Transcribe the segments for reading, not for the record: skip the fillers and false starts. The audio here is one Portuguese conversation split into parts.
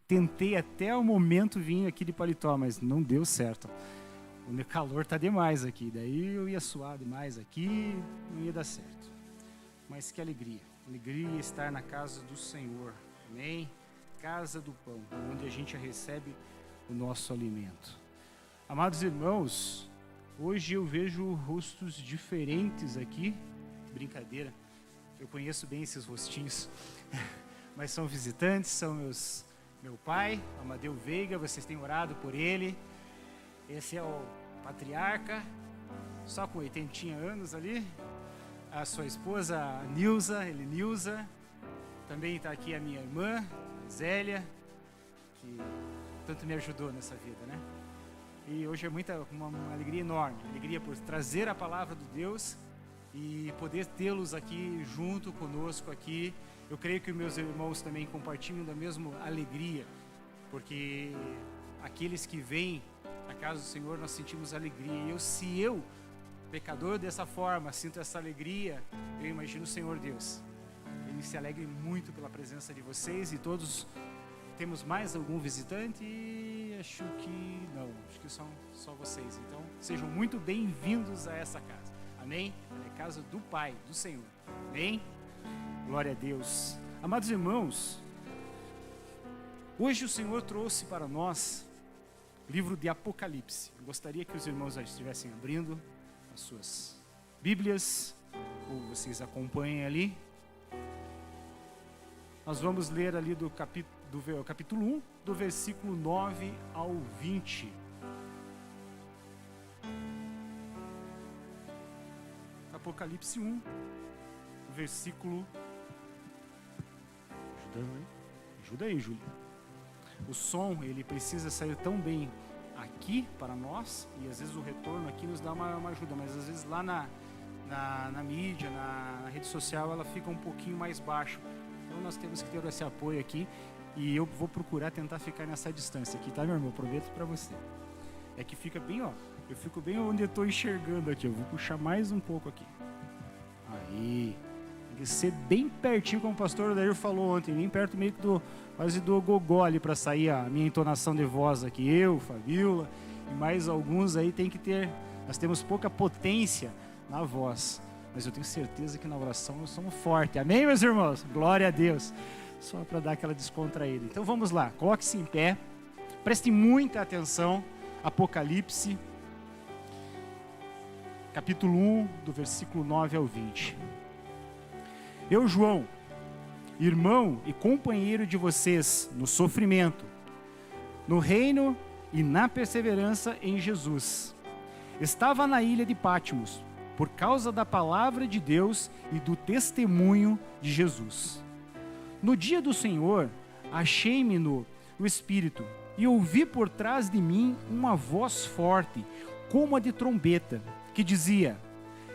tentei até o momento vir aqui de paletó, mas não deu certo. O calor tá demais aqui, daí eu ia suar demais aqui, não ia dar certo. Mas que alegria estar na casa do Senhor, amém? Casa do pão, onde a gente recebe o nosso alimento. Amados irmãos, hoje eu vejo rostos diferentes aqui, brincadeira, eu conheço bem esses rostinhos, mas são visitantes, são meu pai, Amadeu Veiga, vocês têm orado por ele. Esse é o patriarca, só com 80 anos ali. A sua esposa, a Nilza. Também está aqui a minha irmã, a Zélia, que tanto me ajudou nessa vida, né? E hoje é uma alegria enorme, alegria por trazer a palavra de Deus e poder tê-los aqui junto conosco aqui. Eu creio que os meus irmãos também compartilham da mesma alegria, porque aqueles que vêm à casa do Senhor, nós sentimos alegria. Se eu, pecador dessa forma, sinto essa alegria, eu imagino o Senhor Deus. Ele se alegre muito pela presença de vocês e todos. Temos mais algum visitante? Acho que são só vocês. Então, sejam muito bem-vindos a essa casa. Amém? É a casa do Pai, do Senhor. Amém? Glória a Deus. Amados irmãos, hoje o Senhor trouxe para nós o livro de Apocalipse. Eu gostaria que os irmãos já estivessem abrindo as suas Bíblias, ou vocês acompanhem ali. Nós vamos ler ali do capítulo 1, do versículo 9 ao 20. Apocalipse 1, versículo... Ajuda aí, Júlio. O som, ele precisa sair tão bem aqui para nós, e às vezes o retorno aqui nos dá uma ajuda, mas às vezes lá na mídia, na rede social, ela fica um pouquinho mais baixo. Então nós temos que ter esse apoio aqui, e eu vou procurar tentar ficar nessa distância aqui, tá, meu irmão? Prometo para você. É que fica bem, ó, eu fico bem onde eu estou enxergando aqui, eu vou puxar mais um pouco aqui. Aí, tem que ser bem pertinho, como o pastor Odair falou ontem, bem perto meio que quase do gogó ali para sair a minha entonação de voz aqui. Eu, Fabiola e mais alguns aí tem que ter, nós temos pouca potência na voz, mas eu tenho certeza que na oração nós somos fortes. Amém, meus irmãos? Glória a Deus. Só para dar aquela descontraída. Então vamos lá, coloque-se em pé, preste muita atenção. Apocalipse, capítulo 1, do versículo 9 ao 20. Eu, João, irmão e companheiro de vocês no sofrimento, no reino e na perseverança em Jesus, estava na ilha de Patmos, por causa da palavra de Deus e do testemunho de Jesus. No dia do Senhor, achei-me no Espírito e ouvi por trás de mim uma voz forte, como a de trombeta, que dizia: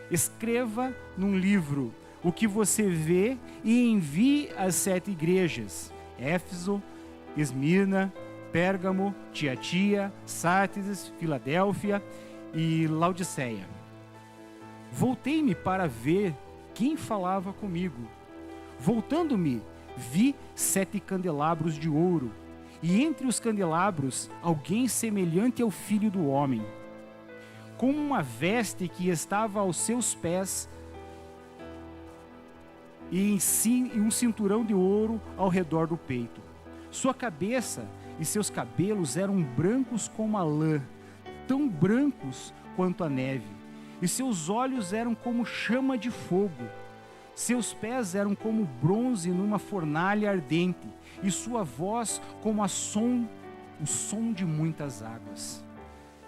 escreva num livro o que você vê e envie às 7 igrejas: Éfeso, Esmirna, Pérgamo, Tiatira, Sártis, Filadélfia e Laodiceia. Voltei-me para ver quem falava comigo. Voltando-me, vi 7 candelabros de ouro, e entre os candelabros alguém semelhante ao Filho do Homem, com uma veste que estava aos seus pés e um cinturão de ouro ao redor do peito. Sua cabeça e seus cabelos eram brancos como a lã, tão brancos quanto a neve, e seus olhos eram como chama de fogo. Seus pés eram como bronze numa fornalha ardente, e sua voz como o som de muitas águas.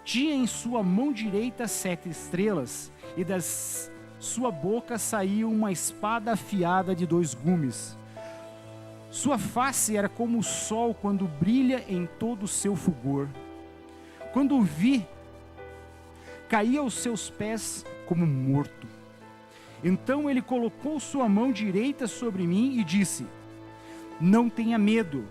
Tinha em sua mão direita 7 estrelas, e das sua boca saía uma espada afiada de 2 gumes. Sua face era como o sol quando brilha em todo o seu fulgor. Quando o vi, caí aos seus pés como morto. Então ele colocou sua mão direita sobre mim e disse: não tenha medo,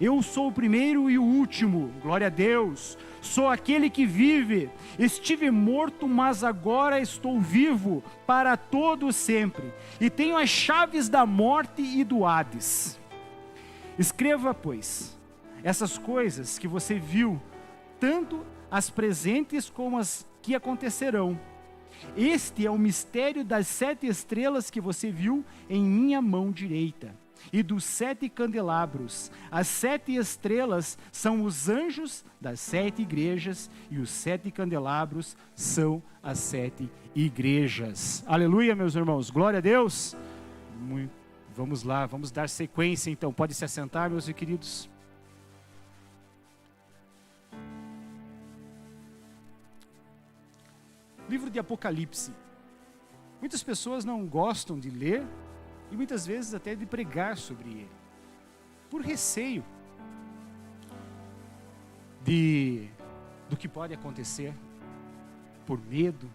eu sou o primeiro e o último, glória a Deus, sou aquele que vive, estive morto, mas agora estou vivo para todo sempre, e tenho as chaves da morte e do Hades. Escreva, pois, essas coisas que você viu, tanto as presentes como as que acontecerão. Este é o mistério das 7 estrelas que você viu em minha mão direita, e dos 7 candelabros. As 7 estrelas são os anjos das 7 igrejas, e os 7 candelabros são as 7 igrejas. Aleluia, meus irmãos, glória a Deus. Vamos lá, vamos dar sequência então. Pode se assentar, meus queridos. Livro de Apocalipse. Muitas pessoas não gostam de ler e muitas vezes até de pregar sobre ele, por receio do que pode acontecer, por medo.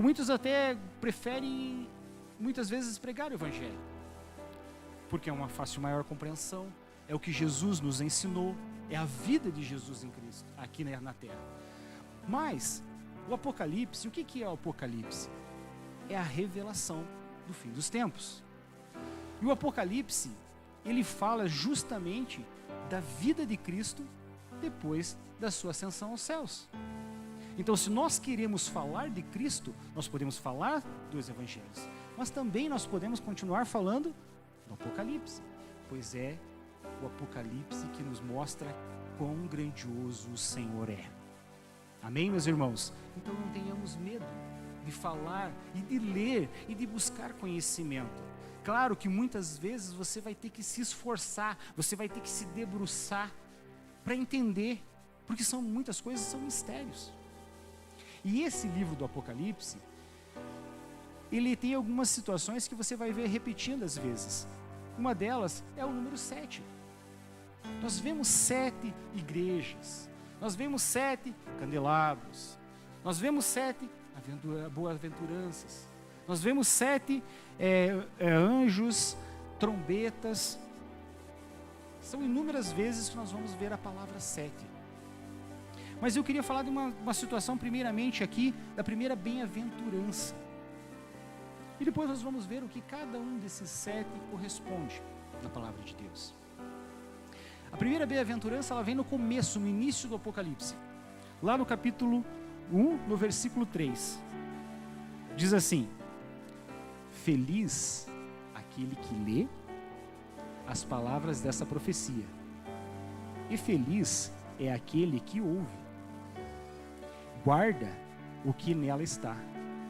Muitos até preferem muitas vezes pregar o Evangelho, porque é uma fácil maior compreensão, é o que Jesus nos ensinou, é a vida de Jesus em Cristo, aqui na terra. Mas o Apocalipse, o que é o Apocalipse? É a revelação do fim dos tempos. E o Apocalipse, ele fala justamente da vida de Cristo depois da sua ascensão aos céus. Então, se nós queremos falar de Cristo, nós podemos falar dos Evangelhos, mas também nós podemos continuar falando do Apocalipse, pois é o Apocalipse que nos mostra quão grandioso o Senhor é. Amém, meus irmãos? Então não tenhamos medo de falar e de ler e de buscar conhecimento. Claro que muitas vezes você vai ter que se esforçar, você vai ter que se debruçar para entender, porque muitas coisas são mistérios. E esse livro do Apocalipse, ele tem algumas situações que você vai ver repetindo às vezes. Uma delas é o número 7. Nós vemos 7 igrejas, nós vemos 7 candelabros, nós vemos 7 boas-aventuranças, nós vemos 7 anjos, trombetas. São inúmeras vezes que nós vamos ver a palavra 7. Mas eu queria falar de uma situação primeiramente aqui, da primeira bem-aventurança. E depois nós vamos ver o que cada um desses 7 corresponde na palavra de Deus. A primeira bem-aventurança, ela vem no começo, no início do Apocalipse. Lá no capítulo 1, no versículo 3. Diz assim: feliz aquele que lê as palavras dessa profecia, e feliz é aquele que ouve, guarda o que nela está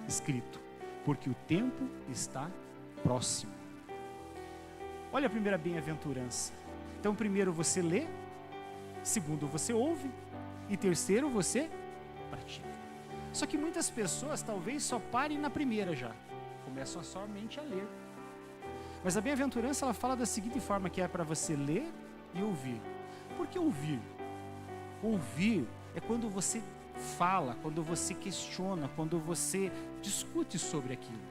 escrito, porque o tempo está próximo. Olha a primeira bem-aventurança. Então, primeiro você lê, segundo você ouve, e terceiro você pratica. Só que muitas pessoas talvez só parem na primeira já, começam somente a ler. Mas a bem-aventurança, ela fala da seguinte forma, que é para você ler e ouvir. Por que ouvir? Ouvir é quando você fala, quando você questiona, quando você discute sobre aquilo.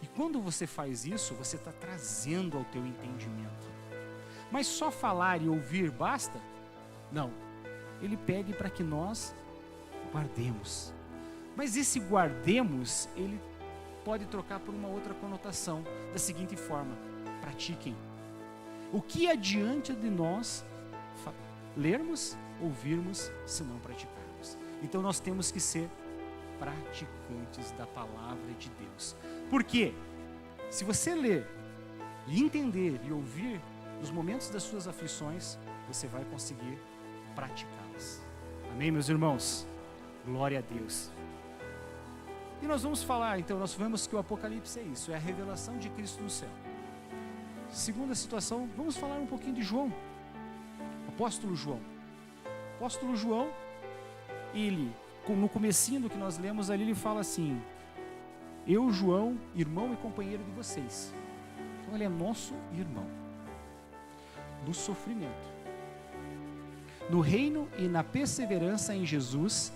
E quando você faz isso, você está trazendo ao teu entendimento. Mas só falar e ouvir basta? Não. Ele pede para que nós guardemos. Mas esse guardemos, ele pode trocar por uma outra conotação, da seguinte forma: pratiquem. O que adianta de nós lermos, ouvirmos, se não praticarmos? Então nós temos que ser praticantes da palavra de Deus. Por quê? Se você ler, e entender e ouvir, nos momentos das suas aflições, você vai conseguir praticá-las. Amém, meus irmãos? Glória a Deus. E nós vamos falar, então, nós vemos que o Apocalipse é isso, é a revelação de Cristo no céu. Segunda situação, vamos falar um pouquinho de João, apóstolo João. Apóstolo João, ele, no comecinho do que nós lemos ali, ele fala assim: eu, João, irmão e companheiro de vocês. Então ele é nosso irmão, no sofrimento, no reino e na perseverança em Jesus.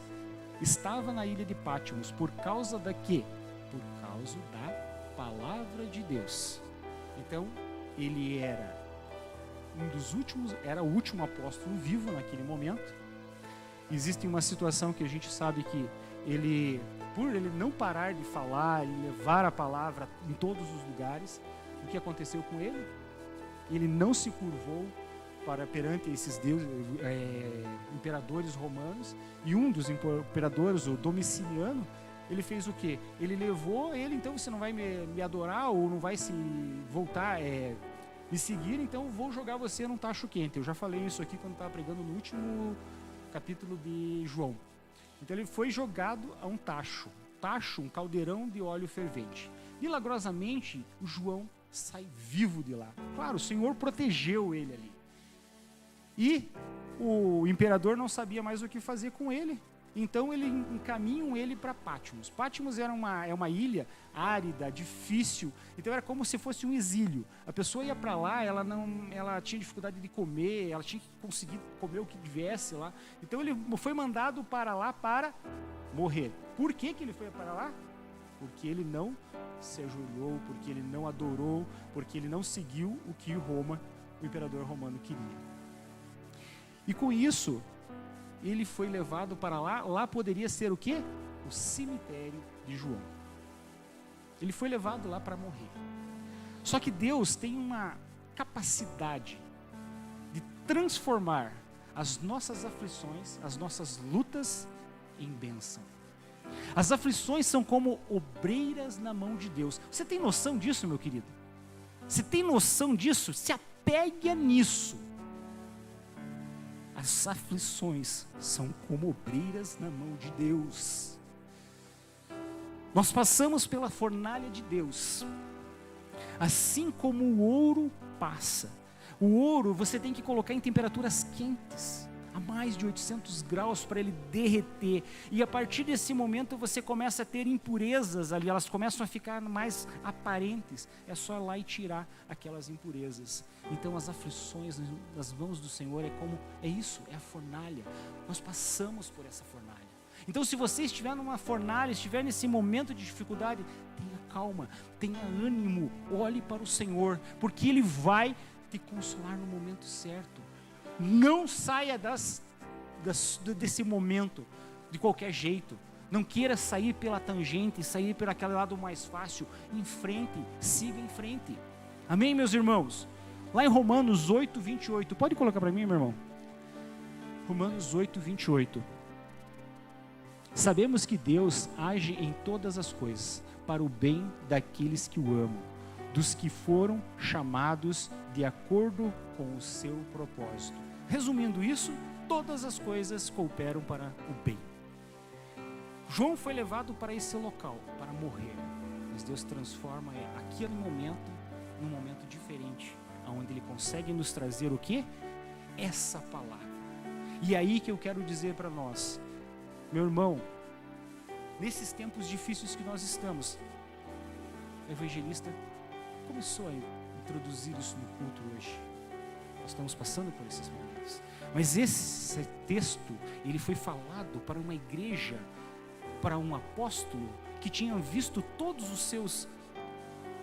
Estava na ilha de Pátimos, por causa da quê? Por causa da palavra de Deus. Então, ele era um dos últimos, era o último apóstolo vivo naquele momento. Existe uma situação que a gente sabe que ele, por ele não parar de falar e levar a palavra em todos os lugares, o que aconteceu com ele? Ele não se curvou perante esses deuses, imperadores romanos, e um dos imperadores, o Domiciano, ele fez o quê? Ele levou ele, então você não vai me adorar ou não vai se voltar, me seguir, então eu vou jogar você num tacho quente. Eu já falei isso aqui quando estava pregando no último capítulo de João. Então ele foi jogado a um tacho, um caldeirão de óleo fervente. Milagrosamente, o João sai vivo de lá. Claro, o Senhor protegeu ele ali. E o imperador não sabia mais o que fazer com ele. Então encaminham ele para Patmos. Patmos era uma ilha árida, difícil. Então era como se fosse um exílio. A pessoa ia para lá, ela tinha dificuldade de comer, ela tinha que conseguir comer o que viesse lá. Então ele foi mandado para lá para morrer. Por que ele foi para lá? Porque ele não se ajoelhou, porque ele não adorou, porque ele não seguiu o que o imperador romano queria. E com isso, ele foi levado para lá. Lá poderia ser o quê? O cemitério de João. Ele foi levado lá para morrer. Só que Deus tem uma capacidade de transformar as nossas aflições, as nossas lutas em bênção. As aflições são como obreiras na mão de Deus. Você tem noção disso, meu querido? Você tem noção disso? Se apegue nisso. As aflições são como obreiras na mão de Deus. Nós passamos pela fornalha de Deus, assim como o ouro passa. O ouro você tem que colocar em temperaturas quentes, a mais de 800 graus para ele derreter. E a partir desse momento você começa a ter impurezas ali, elas começam a ficar mais aparentes. É só ir lá e tirar aquelas impurezas. Então as aflições nas mãos do Senhor é isso, é a fornalha. Nós passamos por essa fornalha. Então se você estiver numa fornalha, estiver nesse momento de dificuldade, tenha calma, tenha ânimo, olhe para o Senhor, porque Ele vai te consolar no momento certo. Não saia desse momento de qualquer jeito. Não queira sair pela tangente, sair por aquele lado mais fácil. Em frente, siga em frente. Amém, meus irmãos? Lá em Romanos 8, 28. Pode colocar para mim, meu irmão? Romanos 8, 28. Sabemos que Deus age em todas as coisas para o bem daqueles que o amam, dos que foram chamados de acordo com o seu propósito. Resumindo isso, todas as coisas cooperam para o bem. João foi levado para esse local, para morrer, mas Deus transforma aquele momento num momento diferente, onde Ele consegue nos trazer o quê? Essa palavra. E aí que eu quero dizer para nós, meu irmão, nesses tempos difíceis que nós estamos, o evangelista começou a introduzir isso no culto hoje. Nós estamos passando por esses momentos. Mas esse texto, ele foi falado para uma igreja, para um apóstolo que tinha visto todos os seus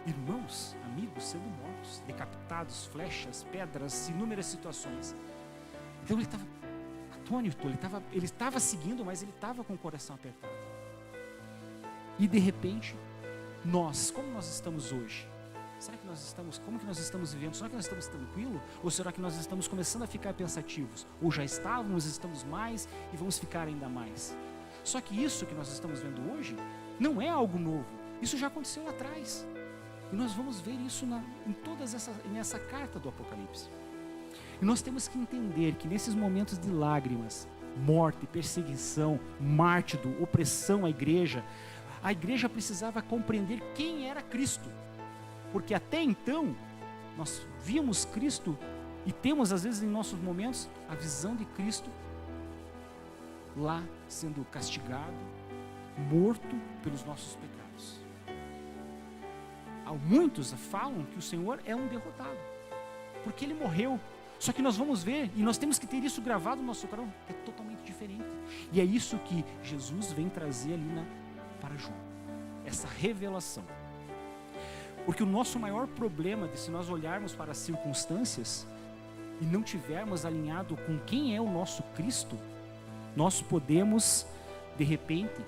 irmãos, amigos sendo mortos, decapitados, flechas, pedras, inúmeras situações. Então ele estava atônito, ele estava seguindo, mas ele estava com o coração apertado. E de repente, como nós estamos hoje? Será que como que nós estamos vivendo? Será que nós estamos tranquilos? Ou será que nós estamos começando a ficar pensativos? Ou já estamos mais e vamos ficar ainda mais? Só que isso que nós estamos vendo hoje não é algo novo. Isso já aconteceu lá atrás. E nós vamos ver isso nessa carta do Apocalipse. E nós temos que entender que nesses momentos de lágrimas, morte, perseguição, mártiro, opressão à igreja, a igreja precisava compreender quem era Cristo. Porque até então, nós víamos Cristo e temos às vezes em nossos momentos a visão de Cristo lá sendo castigado, morto pelos nossos pecados. Muitos falam que o Senhor é um derrotado, porque Ele morreu. Só que nós vamos ver, e nós temos que ter isso gravado no nosso coração, é totalmente diferente. E é isso que Jesus vem trazer ali para João, essa revelação. Porque o nosso maior problema, se nós olharmos para as circunstâncias e não tivermos alinhado com quem é o nosso Cristo, nós podemos, de repente,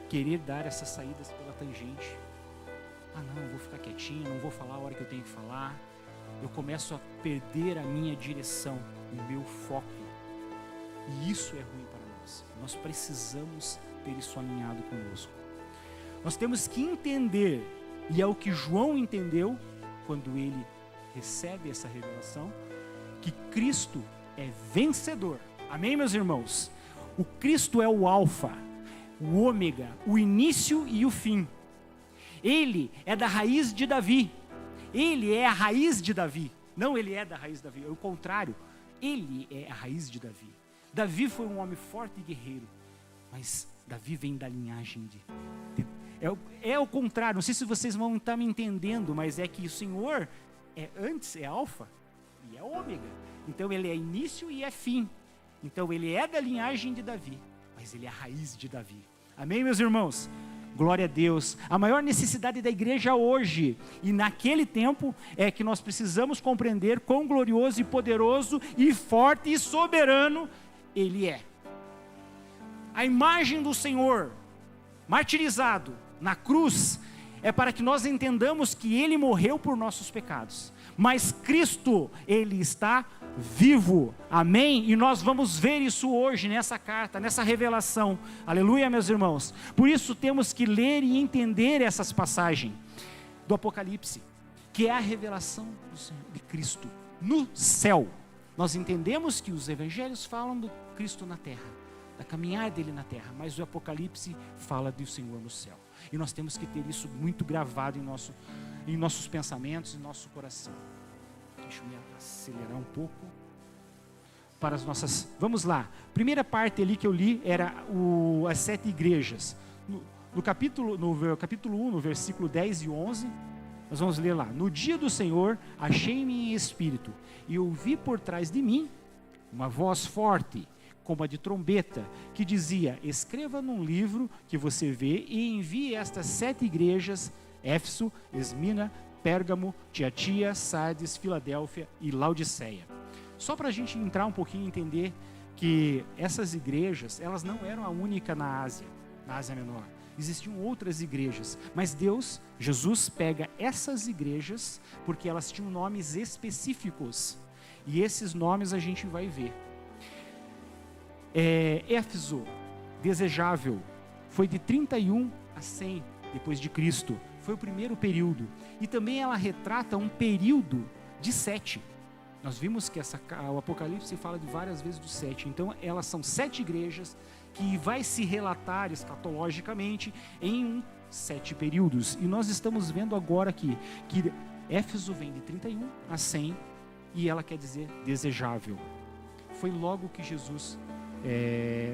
querer dar essas saídas pela tangente. Não, eu vou ficar quietinho, não vou falar a hora que eu tenho que falar. eu começo a perder a minha direção, o meu foco. E isso é ruim para nós. Nós precisamos ter isso alinhado conosco. Nós temos que entender, e é o que João entendeu quando ele recebe essa revelação, que Cristo é vencedor. Amém, meus irmãos? O Cristo é o alfa, o ômega, o início e o fim. Ele é da raiz de Davi. Ele é a raiz de Davi. Não ele é da raiz de Davi, é o contrário. Ele é a raiz de Davi. Davi foi um homem forte e guerreiro, mas Davi vem da linhagem de... É o contrário, não sei se vocês vão estar me entendendo, mas é que o Senhor é alfa e é ômega. Então ele é início e é fim. Então ele é da linhagem de Davi, mas ele é a raiz de Davi. Amém, meus irmãos? Glória a Deus. A maior necessidade da igreja hoje e naquele tempo é que nós precisamos compreender quão glorioso e poderoso e forte e soberano Ele é. A imagem do Senhor martirizado na cruz é para que nós entendamos que Ele morreu por nossos pecados. Mas Cristo, Ele está vivo, amém? E nós vamos ver isso hoje nessa carta, nessa revelação, aleluia, meus irmãos. Por isso temos que ler e entender essas passagens do Apocalipse, que é a revelação de Cristo no céu. Nós entendemos que os evangelhos falam do Cristo na terra, da caminhar dele na terra, mas o Apocalipse fala do Senhor no céu. E nós temos que ter isso muito gravado em nossos pensamentos, em nosso coração. Deixa eu me acelerar um pouco para as nossas... Vamos lá. Primeira parte ali que eu li era as 7 igrejas. No capítulo 1, no versículo 10 e 11, nós vamos ler lá. No dia do Senhor, achei-me em espírito, e ouvi por trás de mim uma voz forte, como a de trombeta, que dizia: escreva num livro que você vê e envie estas 7 igrejas: Éfeso, Esmina, Pérgamo, Tiatira, Sardes, Filadélfia e Laodiceia. Só para a gente entrar um pouquinho e entender que essas igrejas, elas não eram a única na Ásia Menor. Existiam outras igrejas, mas Jesus pega essas igrejas porque elas tinham nomes específicos. E esses nomes a gente vai ver. Éfeso, desejável, foi de 31 a 100 depois de Cristo. Foi o primeiro período. E também ela retrata um período de 7. Nós vimos que o Apocalipse fala de várias vezes do 7. Então elas são 7 igrejas que vai se relatar escatologicamente em 7 períodos. E nós estamos vendo agora aqui que Éfeso vem de 31 a 100 e ela quer dizer desejável. Foi logo que Jesus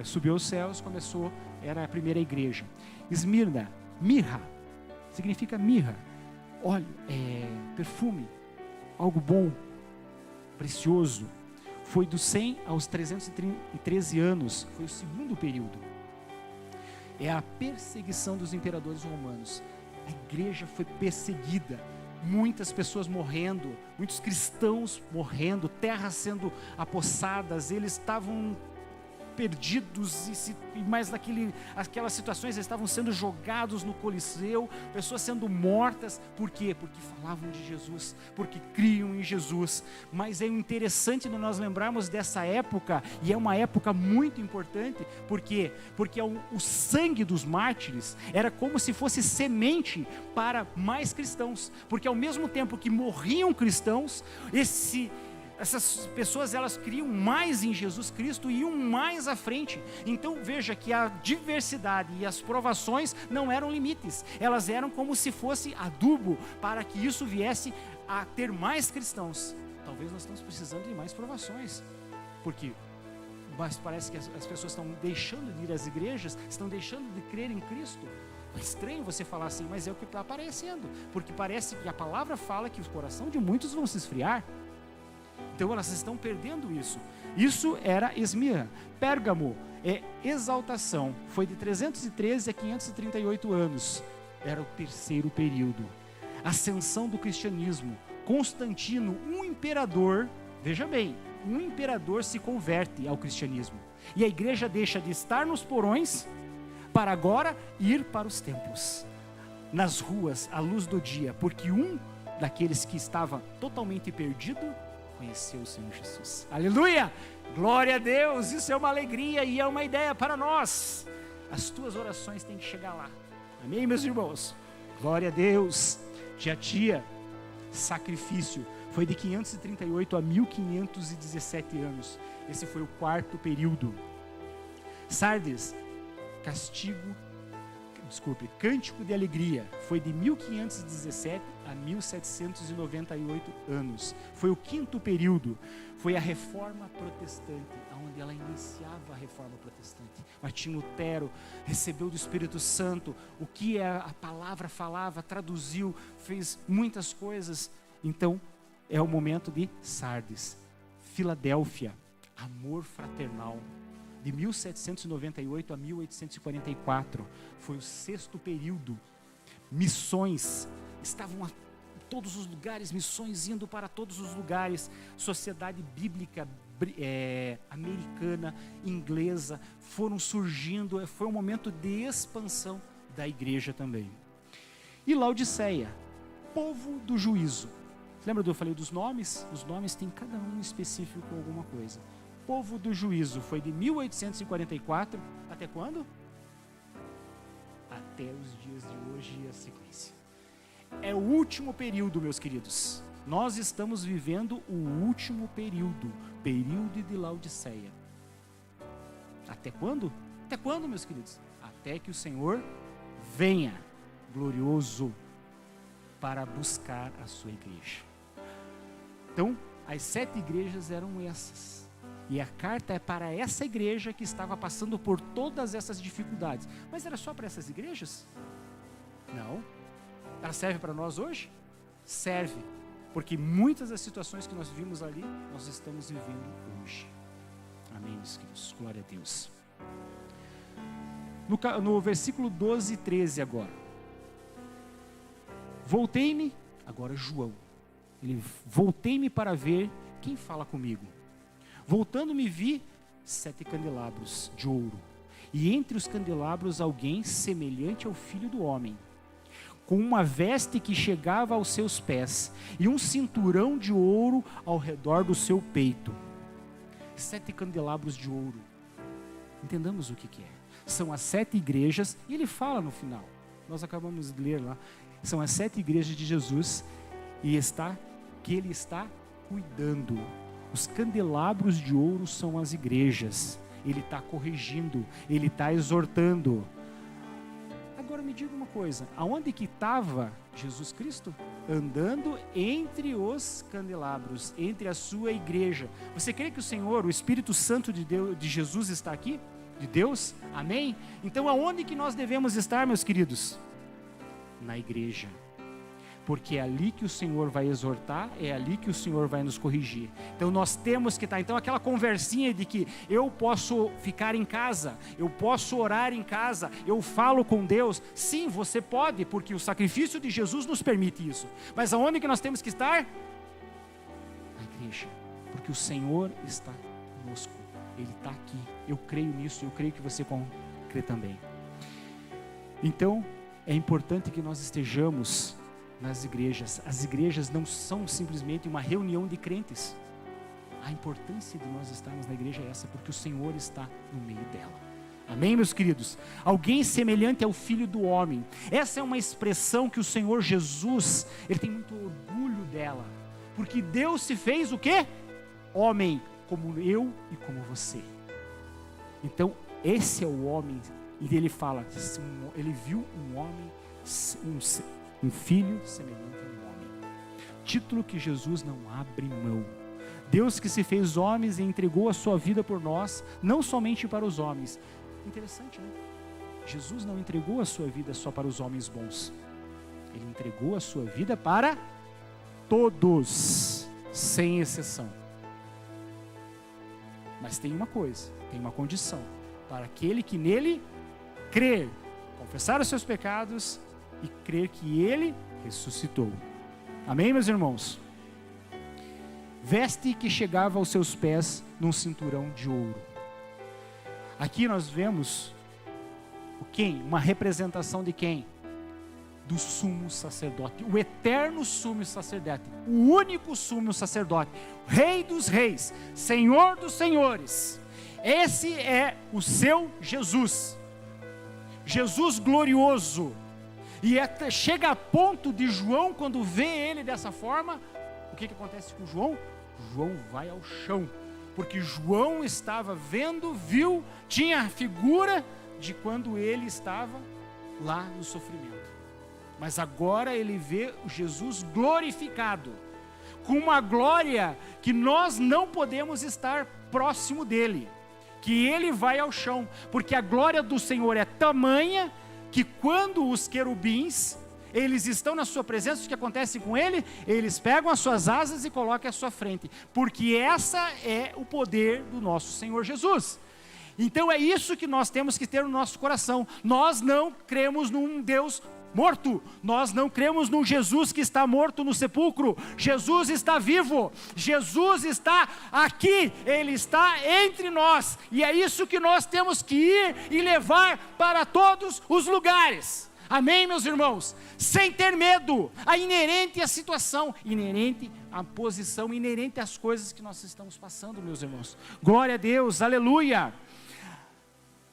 subiu aos céus, era a primeira igreja. Esmirna, mirra, significa mirra, óleo, perfume, algo bom, precioso. Foi dos 100 aos 313 anos, foi o segundo período. É a perseguição dos imperadores romanos. A igreja foi perseguida, muitas pessoas morrendo, muitos cristãos morrendo, terras sendo apossadas, eles estavam perdidos, mas aquelas situações eles estavam sendo jogados no Coliseu, pessoas sendo mortas. Por quê? Porque falavam de Jesus, porque criam em Jesus. Mas é interessante nós lembrarmos dessa época, e é uma época muito importante. Por quê? Porque o sangue dos mártires era como se fosse semente para mais cristãos, porque ao mesmo tempo que morriam cristãos, essas pessoas, elas criam mais em Jesus Cristo e iam mais à frente. Então veja que a diversidade e as provações não eram limites, elas eram como se fosse adubo para que isso viesse a ter mais cristãos. Talvez nós estamos precisando de mais provações, mas parece que as pessoas estão deixando de ir às igrejas, estão deixando de crer em Cristo. É estranho você falar assim, mas é o que está aparecendo, porque parece que a palavra fala que o coração de muitos vão se esfriar. Então elas estão perdendo isso. Isso era Esmirna. Pérgamo é exaltação. Foi de 313 a 538 anos. Era o terceiro período. Ascensão do cristianismo. Constantino, um imperador, veja bem, um imperador se converte ao cristianismo. E a igreja deixa de estar nos porões para agora ir para os templos, nas ruas, à luz do dia, porque um daqueles que estavam totalmente perdidos, conheceu o Senhor Jesus. Aleluia! Glória a Deus! Isso é uma alegria e é uma ideia para nós. As tuas orações têm que chegar lá. Amém, meus irmãos? Glória a Deus! Tiatira, sacrifício, foi de 538 a 1517 anos. Esse foi o quarto período. Sardes, cântico de alegria, foi de 1517 a 1798 anos. Foi o quinto período. Foi a reforma protestante, onde ela iniciava a reforma protestante. Martim Lutero recebeu do Espírito Santo o que a palavra falava, traduziu, fez muitas coisas. Então, é o momento de Sardes. Filadélfia, amor fraternal, de 1798 a 1844, foi o sexto período. Missões, estavam a todos os lugares, missões indo para todos os lugares. Sociedade bíblica americana, inglesa, foram surgindo, foi um momento de expansão da igreja também. E Laodiceia, povo do juízo. Lembra que eu falei dos nomes? Os nomes têm cada um específico com alguma coisa. Povo do juízo foi de 1844 até quando? Até os dias de hoje e a sequência. É o último período, meus queridos. Nós estamos vivendo o último período de Laodiceia. Até quando? Até quando, meus queridos? Até que o Senhor venha glorioso para buscar a sua igreja. Então, as 7 igrejas eram essas. E a carta é para essa igreja que estava passando por todas essas dificuldades. Mas era só para essas igrejas? Não. Ela serve para nós hoje? Serve. Porque muitas das situações que nós vimos ali, nós estamos vivendo hoje. Amém, meus queridos. Glória a Deus. No versículo 12 e 13 agora. Voltei-me, agora João. Voltei-me para ver quem fala comigo. Voltando-me vi 7 candelabros de ouro. E entre os candelabros alguém semelhante ao Filho do Homem, com uma veste que chegava aos seus pés, e um cinturão de ouro ao redor do seu peito. 7 candelabros de ouro. Entendamos o que é. São as 7 igrejas, e ele fala no final. Nós acabamos de ler lá. São as 7 igrejas de Jesus, e que ele está cuidando. Os candelabros de ouro são as igrejas. Ele está corrigindo, ele está exortando. Agora me diga uma coisa, aonde que estava Jesus Cristo? Andando entre os candelabros, entre a sua igreja. Você crê que o Senhor, o Espírito Santo de Deus, de Jesus está aqui? De Deus? Amém? Então aonde que nós devemos estar, meus queridos? Na igreja. Porque é ali que o Senhor vai exortar, é ali que o Senhor vai nos corrigir. Então nós temos que estar, então aquela conversinha de que eu posso ficar em casa, eu posso orar em casa, eu falo com Deus, sim, você pode, porque o sacrifício de Jesus nos permite isso. Mas aonde que nós temos que estar? Na igreja, porque o Senhor está conosco, Ele está aqui, eu creio nisso, eu creio que você crê também. Então, é importante que nós estejamos nas igrejas. As igrejas não são simplesmente uma reunião de crentes. A importância de nós estarmos na igreja é essa, porque o Senhor está no meio dela. Amém, meus queridos? Alguém semelhante ao Filho do Homem. Essa é uma expressão que o Senhor Jesus, Ele tem muito orgulho dela. Porque Deus se fez o quê? Homem, como eu e como você. Então, esse é o homem. E ele fala, ele viu um homem, um filho semelhante a um homem. Título que Jesus não abre mão. Deus que se fez homens e entregou a sua vida por nós, não somente para os homens. Interessante, né? Jesus não entregou a sua vida só para os homens bons. Ele entregou a sua vida para todos, sem exceção. Mas tem uma coisa, tem uma condição. Para aquele que nele crer, confessar os seus pecados e crer que Ele ressuscitou. Amém, meus irmãos? Veste que chegava aos seus pés num cinturão de ouro. Aqui nós vemos o quem? Uma representação de quem? do sumo sacerdote, o eterno sumo sacerdote, o único sumo sacerdote, Rei dos reis, Senhor dos senhores. Esse é o seu Jesus, Jesus glorioso. E chega a ponto de João, quando vê ele dessa forma, o que acontece com João? João vai ao chão, porque João estava vendo, viu, tinha a figura de quando ele estava lá no sofrimento. Mas agora ele vê Jesus glorificado, com uma glória que nós não podemos estar próximo dele, que ele vai ao chão, porque a glória do Senhor é tamanha, que quando os querubins, eles estão na sua presença, o que acontece com ele? Eles pegam as suas asas e colocam à sua frente, porque essa é o poder do nosso Senhor Jesus. Então é isso que nós temos que ter no nosso coração. Nós não cremos num Deus morto, nós não cremos num Jesus que está morto no sepulcro. Jesus está vivo, Jesus está aqui, Ele está entre nós, e é isso que nós temos que ir e levar para todos os lugares. Amém, meus irmãos? Sem ter medo, inerente à situação, inerente à posição, inerente às coisas que nós estamos passando, meus irmãos. Glória a Deus, aleluia.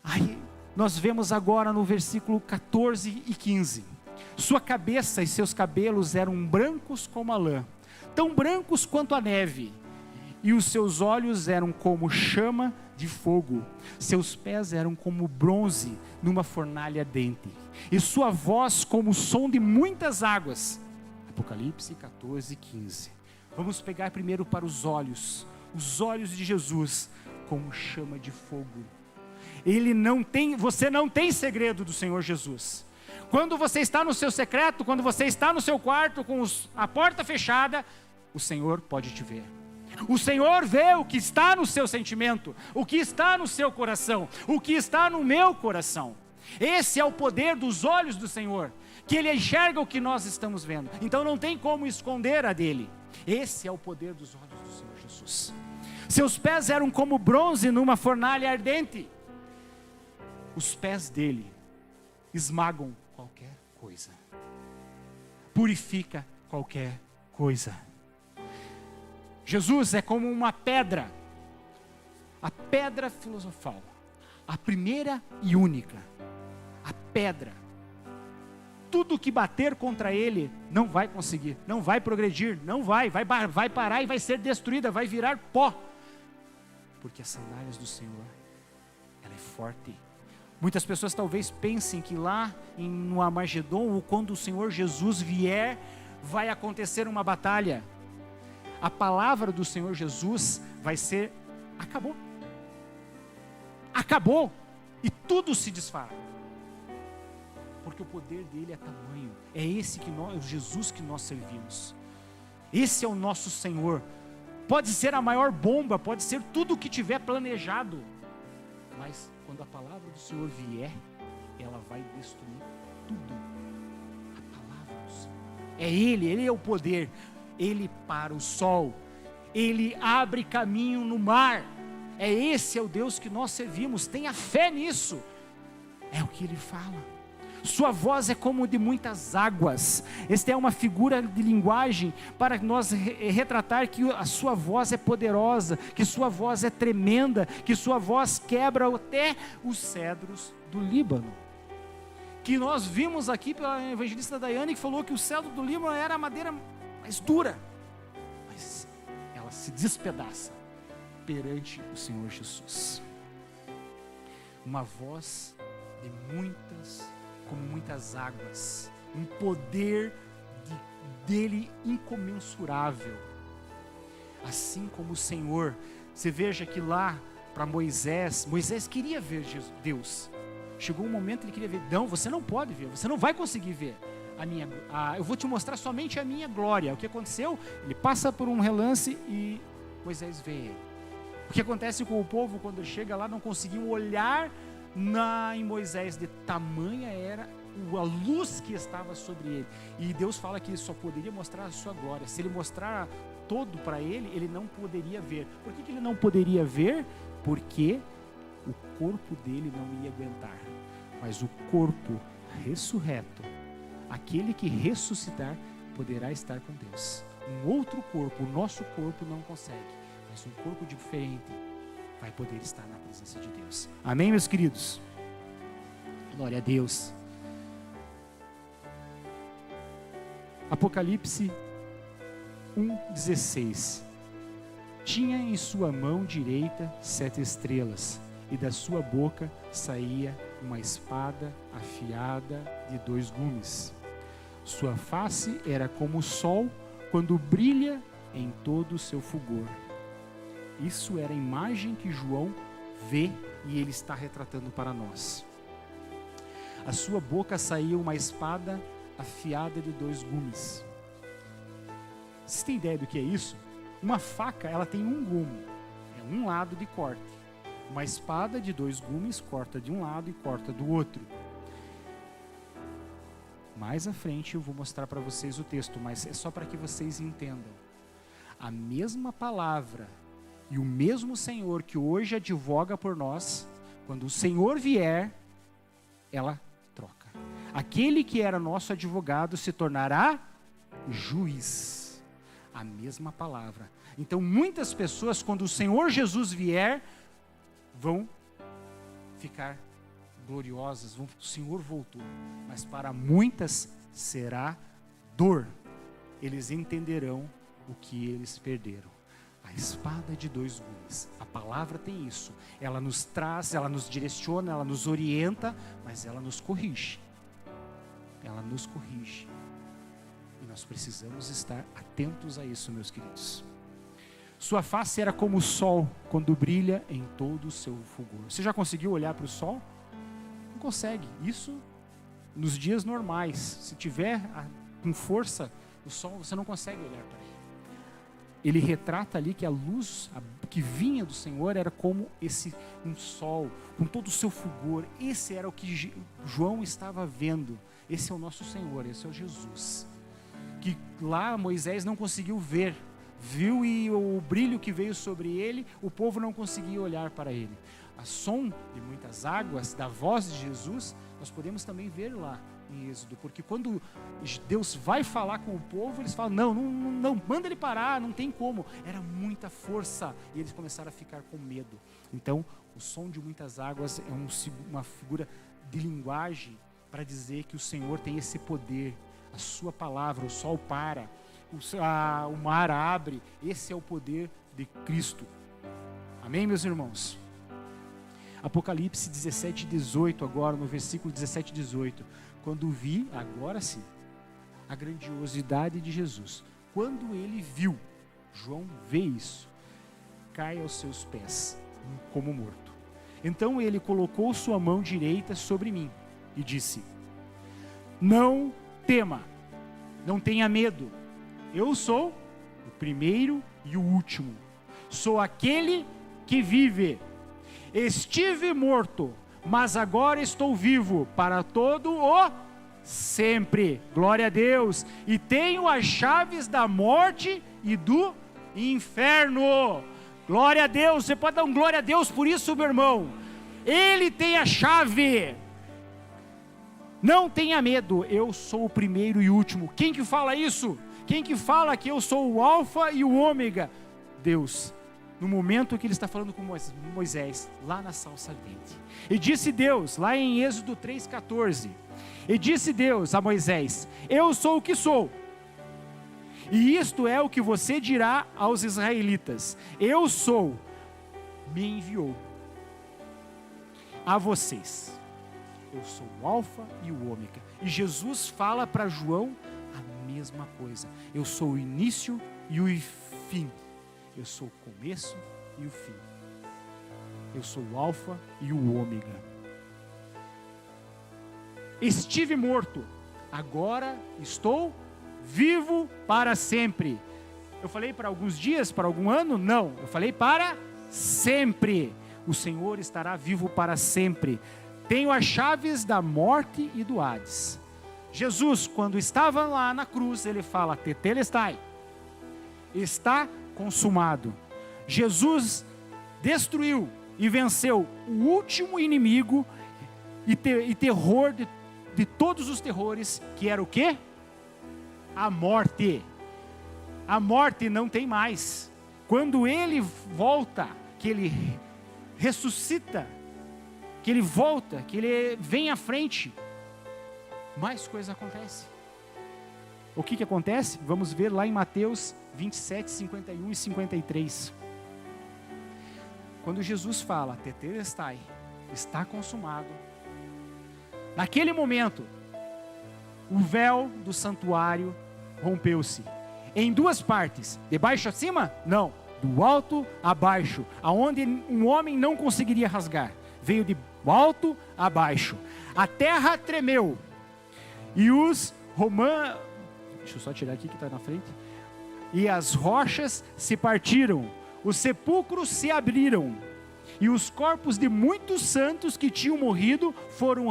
Aí nós vemos agora no versículo 14 e 15, sua cabeça e seus cabelos eram brancos como a lã, tão brancos quanto a neve, e os seus olhos eram como chama de fogo, seus pés eram como bronze numa fornalha ardente, e sua voz como o som de muitas águas. Apocalipse 14, 15. Vamos pegar primeiro para os olhos de Jesus, como chama de fogo. Você não tem segredo do Senhor Jesus. Quando você está no seu secreto, quando você está no seu quarto com a porta fechada, o Senhor pode te ver. O Senhor vê o que está no seu sentimento, o que está no seu coração, o que está no meu coração. Esse é o poder dos olhos do Senhor, que Ele enxerga o que nós estamos vendo. Então não tem como esconder a dele. Esse é o poder dos olhos do Senhor Jesus. Seus pés eram como bronze numa fornalha ardente. Os pés dele esmagam qualquer coisa, purifica qualquer coisa. Jesus é como uma pedra, a pedra filosofal, a primeira e única, a pedra. Tudo que bater contra ele não vai conseguir, não vai progredir, não vai parar e vai ser destruída, vai virar pó, porque as sandálias do Senhor, ela é forte. Muitas pessoas talvez pensem que lá no Armagedon, ou quando o Senhor Jesus vier, vai acontecer uma batalha. A palavra do Senhor Jesus vai ser: acabou. Acabou. E tudo se desfará. Porque o poder dele é tamanho. É esse o Jesus que nós servimos. Esse é o nosso Senhor. Pode ser a maior bomba, pode ser tudo o que tiver planejado, mas quando a palavra do Senhor vier, ela vai destruir tudo. A palavra do Senhor. É Ele é o poder. Ele para o sol. Ele abre caminho no mar. Esse é o Deus que nós servimos. Tenha fé nisso. É o que Ele fala. Sua voz é como de muitas águas. Esta é uma figura de linguagem para nós retratar que a sua voz é poderosa, que sua voz é tremenda, que sua voz quebra até os cedros do Líbano. Que nós vimos aqui pela evangelista Daiane, que falou que o cedro do Líbano era a madeira mais dura, mas ela se despedaça perante o Senhor Jesus. Uma voz de como muitas águas, um poder dele incomensurável. Assim como o Senhor, você veja que lá para Moisés queria ver Deus. Chegou um momento que ele queria ver. Não, você não pode ver, você não vai conseguir ver eu vou te mostrar somente a minha glória. O que aconteceu? Ele passa por um relance e Moisés vê ele. O que acontece com o povo quando ele chega lá? Não conseguiam olhar em Moisés, de tamanha era a luz que estava sobre ele. E Deus fala que ele só poderia mostrar a sua glória. Se ele mostrar todo para ele, ele não poderia ver. Por que ele não poderia ver? Porque o corpo dele não ia aguentar. Mas o corpo ressurreto, aquele que ressuscitar poderá estar com Deus. Um outro corpo, o nosso corpo não consegue, mas um corpo diferente vai poder estar na presença de Deus. Amém, meus queridos? Glória a Deus. Apocalipse 1:16. Tinha em sua mão direita 7 estrelas, e da sua boca saía uma espada afiada de 2 gumes. Sua face era como o sol quando brilha em todo o seu fulgor. Isso era a imagem que João vê e ele está retratando para nós. A sua boca saía uma espada afiada de 2 gumes. Vocês têm ideia do que é isso? Uma faca, ela tem um gume, é um lado de corte. Uma espada de 2 gumes corta de um lado e corta do outro. Mais à frente eu vou mostrar para vocês o texto, mas é só para que vocês entendam. A mesma palavra e o mesmo Senhor que hoje advoga por nós, quando o Senhor vier, ela troca. Aquele que era nosso advogado se tornará juiz. A mesma palavra. Então muitas pessoas, quando o Senhor Jesus vier, vão ficar gloriosas, o Senhor voltou. Mas para muitas será dor. Eles entenderão o que eles perderam. A espada de 2 gumes. A palavra tem isso. Ela nos traz, ela nos direciona, ela nos orienta, mas ela nos corrige. Ela nos corrige. E nós precisamos estar atentos a isso, meus queridos. Sua face era como o sol quando brilha em todo o seu fulgor. Você já conseguiu olhar para o sol? Não consegue. Isso nos dias normais. Se tiver com força o sol, você não consegue olhar para ele. Ele retrata ali que a luz que vinha do Senhor era como um sol, com todo o seu fulgor. Esse era o que João estava vendo. Esse é o nosso Senhor, esse é o Jesus. Que lá Moisés não conseguiu ver, viu e o brilho que veio sobre ele, o povo não conseguia olhar para ele. A som de muitas águas, da voz de Jesus, nós podemos também ver lá em Êxodo, porque quando Deus vai falar com o povo, eles falam, não, manda ele parar, não tem como. Era muita força e eles começaram a ficar com medo. Então, o som de muitas águas é uma figura de linguagem para dizer que o Senhor tem esse poder. A sua palavra, o sol para, o mar abre. Esse é o poder de Cristo. Amém, meus irmãos? Apocalipse 17:18, agora no versículo 17:18. Quando vi, agora sim, a grandiosidade de Jesus. Quando ele viu, João vê isso, cai aos seus pés, como morto. Então ele colocou sua mão direita sobre mim e disse: não tema, não tenha medo. Eu sou o primeiro e o último. Sou aquele que vive. Estive morto, mas agora estou vivo para todo o sempre. Glória a Deus. E tenho as chaves da morte e do inferno. Glória a Deus. Você pode dar um glória a Deus por isso, meu irmão? Ele tem a chave. Não tenha medo, eu sou o primeiro e último. Quem que fala isso? Quem que fala que eu sou o alfa e o ômega? Deus. No momento que ele está falando com Moisés, lá na salsa ardente. E disse Deus, lá em Êxodo 3:14. E disse Deus a Moisés: eu sou o que sou. E isto é o que você dirá aos israelitas: eu sou, me enviou a vocês. Eu sou o alfa e o ômega. E Jesus fala para João a mesma coisa. Eu sou o início e o fim. Eu sou o começo e o fim. Eu sou o alfa e o ômega. Estive morto, agora estou vivo para sempre. Eu falei para alguns dias, para algum ano? Não, eu falei para sempre. O Senhor estará vivo para sempre. Tenho as chaves da morte e do Hades. Jesus, quando estava lá na cruz, ele fala: tetelestai, está consumado. Jesus destruiu e venceu o último inimigo e terror de todos os terrores, que era o quê? A morte. A morte não tem mais. Quando ele volta, que ele ressuscita, que ele volta, que ele vem à frente, mais coisa acontece. O que acontece? Vamos ver lá em Mateus 27, 51 e 53. Quando Jesus fala, tetelestai, está consumado. Naquele momento, o véu do santuário rompeu-se em duas partes, de baixo a cima? Não, do alto a baixo, aonde um homem não conseguiria rasgar. Veio de alto a baixo. A terra tremeu e os romanos, deixa eu só tirar aqui que está na frente, e as rochas se partiram, os sepulcros se abriram, e os corpos de muitos santos que tinham morrido foram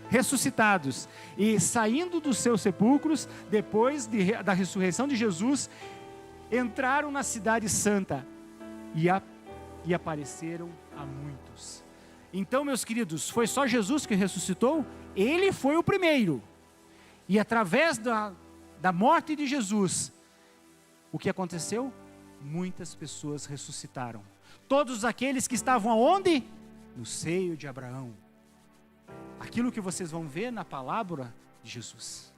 ressuscitados, e saindo dos seus sepulcros, depois da ressurreição de Jesus, entraram na cidade santa, e apareceram a muitos. Então, meus queridos, foi só Jesus que ressuscitou? Ele foi o primeiro, e através da morte de Jesus, o que aconteceu? Muitas pessoas ressuscitaram. Todos aqueles que estavam aonde? No seio de Abraão. Aquilo que vocês vão ver na palavra de Jesus.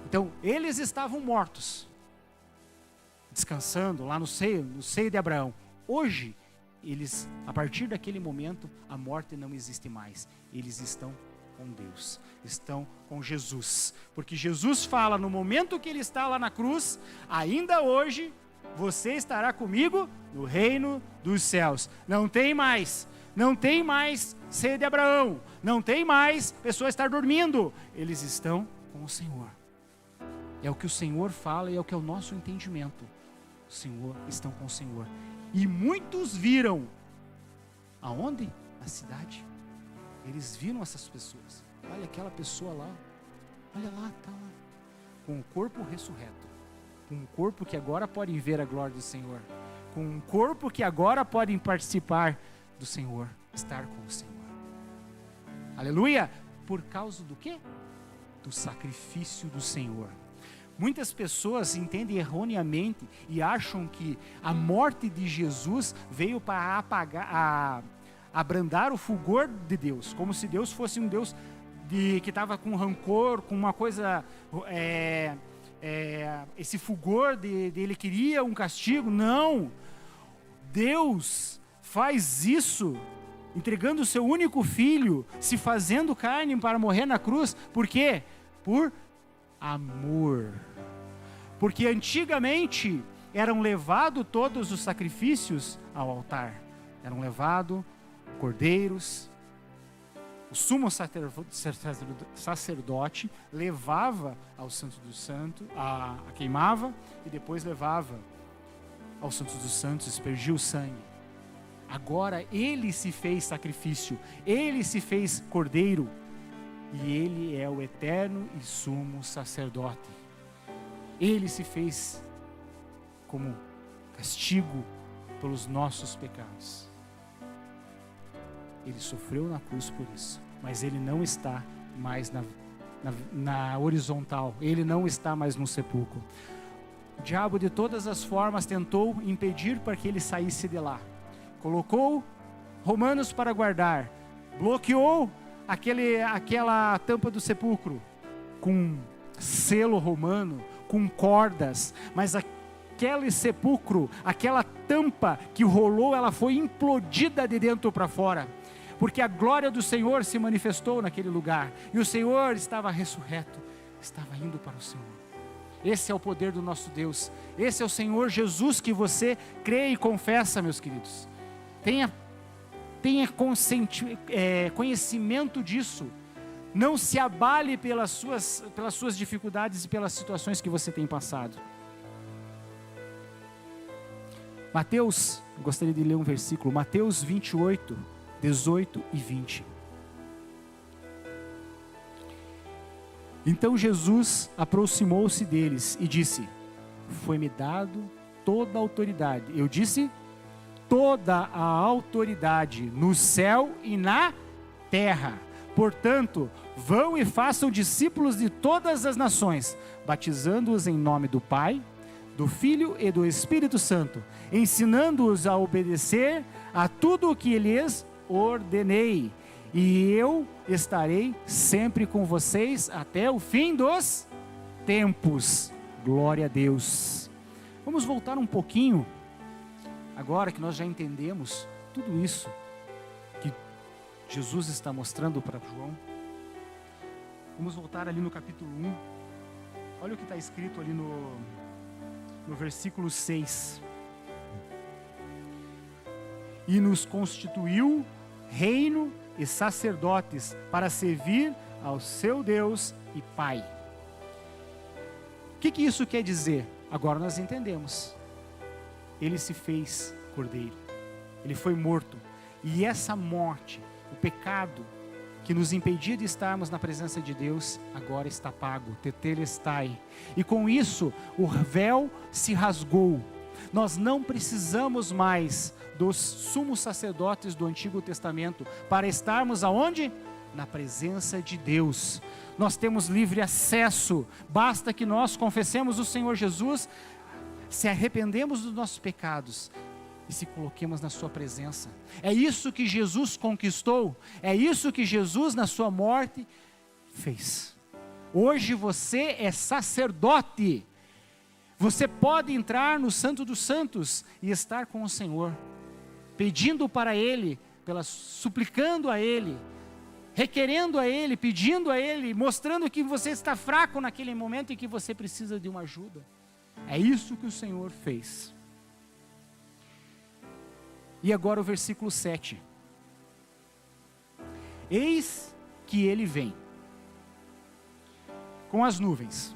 Então, eles estavam mortos, descansando lá no seio de Abraão. Hoje, eles, a partir daquele momento, a morte não existe mais. Eles estão com Deus, estão com Jesus, porque Jesus fala no momento que ele está lá na cruz, ainda hoje você estará comigo no reino dos céus. Não tem mais seio de Abraão, não tem mais pessoa estar dormindo, eles estão com o Senhor. É o que o Senhor fala e é o que é o nosso entendimento. O Senhor, estão com o Senhor. E muitos viram, aonde? Na cidade. Eles viram essas pessoas. Olha aquela pessoa lá. Olha lá, está lá. Com o corpo ressurreto. Com um corpo que agora podem ver a glória do Senhor. Com um corpo que agora podem participar do Senhor. Estar com o Senhor. Aleluia! Por causa do quê? Do sacrifício do Senhor. Muitas pessoas entendem erroneamente e acham que a morte de Jesus veio para abrandar o fulgor de Deus, como se Deus fosse um Deus que estava com rancor, com uma coisa, esse fulgor ele queria um castigo. Não, Deus faz isso, entregando o seu único filho, se fazendo carne para morrer na cruz. Por quê? Por amor. Porque antigamente eram levados todos os sacrifícios ao altar, eram levados cordeiros, o sumo sacerdote levava ao Santo dos Santos, queimava e depois levava ao Santo dos Santos, aspergia o sangue. Agora ele se fez sacrifício, ele se fez cordeiro, e ele é o eterno e sumo sacerdote. Ele se fez como castigo pelos nossos pecados. Ele sofreu na cruz por isso, mas ele não está mais na horizontal, ele não está mais no sepulcro. O diabo de todas as formas tentou impedir para que ele saísse de lá. Colocou romanos para guardar, bloqueou aquela tampa do sepulcro com selo romano, com cordas, mas aquele sepulcro, aquela tampa que rolou, ela foi implodida de dentro para fora, porque a glória do Senhor se manifestou naquele lugar, e o Senhor estava ressurreto, estava indo para o Senhor. Esse é o poder do nosso Deus, esse é o Senhor Jesus que você crê e confessa, meus queridos. Tenha conhecimento disso. Não se abale pelas suas dificuldades e pelas situações que você tem passado. Mateus, gostaria de ler um versículo, Mateus 28, 18 e 20. Então Jesus aproximou-se deles e disse: foi-me dado toda a autoridade. Eu disse: toda a autoridade no céu e na terra. Portanto, vão e façam discípulos de todas as nações, batizando-os em nome do Pai, do Filho e do Espírito Santo, ensinando-os a obedecer a tudo o que lhes ordenei. E eu estarei sempre com vocês até o fim dos tempos. Glória a Deus. Vamos voltar um pouquinho, agora que nós já entendemos tudo isso que Jesus está mostrando para João. Vamos voltar ali no capítulo 1. Olha o que está escrito ali no versículo 6. E nos constituiu reino e sacerdotes para servir ao seu Deus e Pai. O que isso quer dizer? Agora nós entendemos. Ele se fez cordeiro. Ele foi morto. E essa morte, o pecado que nos impedia de estarmos na presença de Deus, agora está pago. Tetelestai. E com isso, o véu se rasgou. Nós não precisamos mais dos sumos sacerdotes do Antigo Testamento para estarmos aonde? Na presença de Deus. Nós temos livre acesso, basta que nós confessemos o Senhor Jesus, se arrependemos dos nossos pecados e se coloquemos na sua presença. É isso que Jesus conquistou, é isso que Jesus na sua morte fez. Hoje você é sacerdote. Você pode entrar no Santo dos Santos e estar com o Senhor, pedindo para Ele, suplicando a Ele, requerendo a Ele, pedindo a Ele, mostrando que você está fraco naquele momento e que você precisa de uma ajuda. É isso que o Senhor fez. E agora o versículo 7. Eis que Ele vem com as nuvens,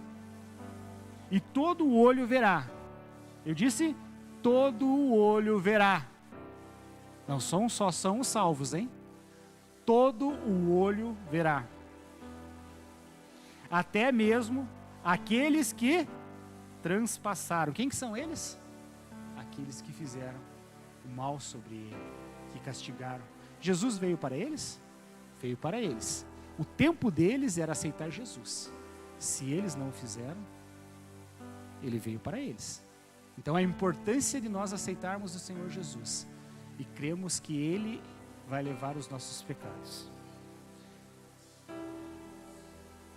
e todo o olho verá. Eu disse, todo o olho verá. Não são os salvos, hein? Todo o olho verá. Até mesmo aqueles que transpassaram. Quem que são eles? Aqueles que fizeram o mal sobre ele, que castigaram. Jesus veio para eles? Veio para eles. O tempo deles era aceitar Jesus. Se eles não fizeram, Ele veio para eles. Então a importância de nós aceitarmos o Senhor Jesus e cremos que Ele vai levar os nossos pecados.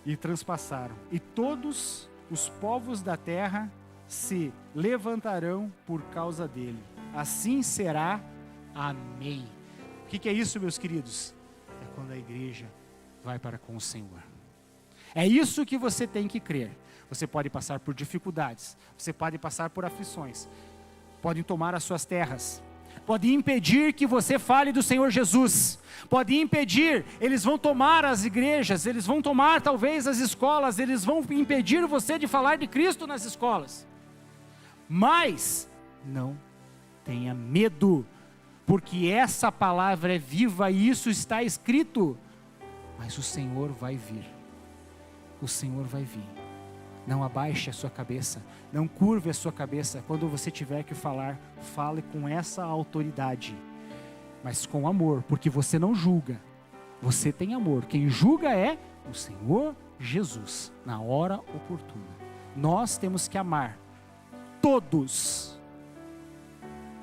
E transpassaram. E todos os povos da terra se levantarão por causa dele. Assim será. Amém. O que é isso, meus queridos? É quando a igreja vai para com o Senhor. É isso que você tem que crer. Você pode passar por dificuldades, você pode passar por aflições, podem tomar as suas terras, pode impedir que você fale do Senhor Jesus, pode impedir, eles vão tomar as igrejas, eles vão tomar talvez as escolas, eles vão impedir você de falar de Cristo nas escolas. Mas não tenha medo, porque essa palavra é viva e isso está escrito. Mas o Senhor vai vir. O Senhor vai vir. Não abaixe a sua cabeça, não curve a sua cabeça. Quando você tiver que falar, fale com essa autoridade, mas com amor, porque você não julga, você tem amor. Quem julga é o Senhor Jesus, na hora oportuna. Nós temos que amar todos,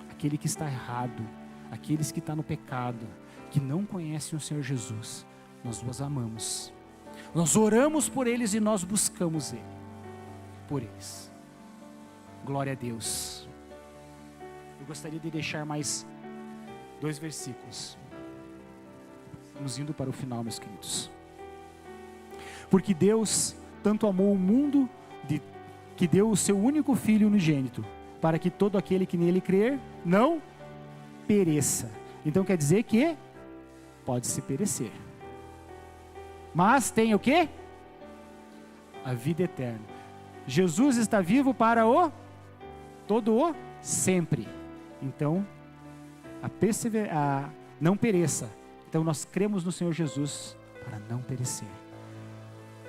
aquele que está errado, aqueles que estão no pecado, que não conhecem o Senhor Jesus. Nós os amamos, nós oramos por eles e nós buscamos Ele por eles. Glória a Deus. Eu gostaria de deixar mais 2 versículos. Estamos indo para o final, meus queridos. Porque Deus tanto amou o mundo que deu o seu único Filho unigênito, para que todo aquele que nele crer não pereça. Então quer dizer que pode se perecer, mas tem o quê? A vida eterna. Jesus está vivo para todo o sempre. Então, não pereça. Então nós cremos no Senhor Jesus para não perecer,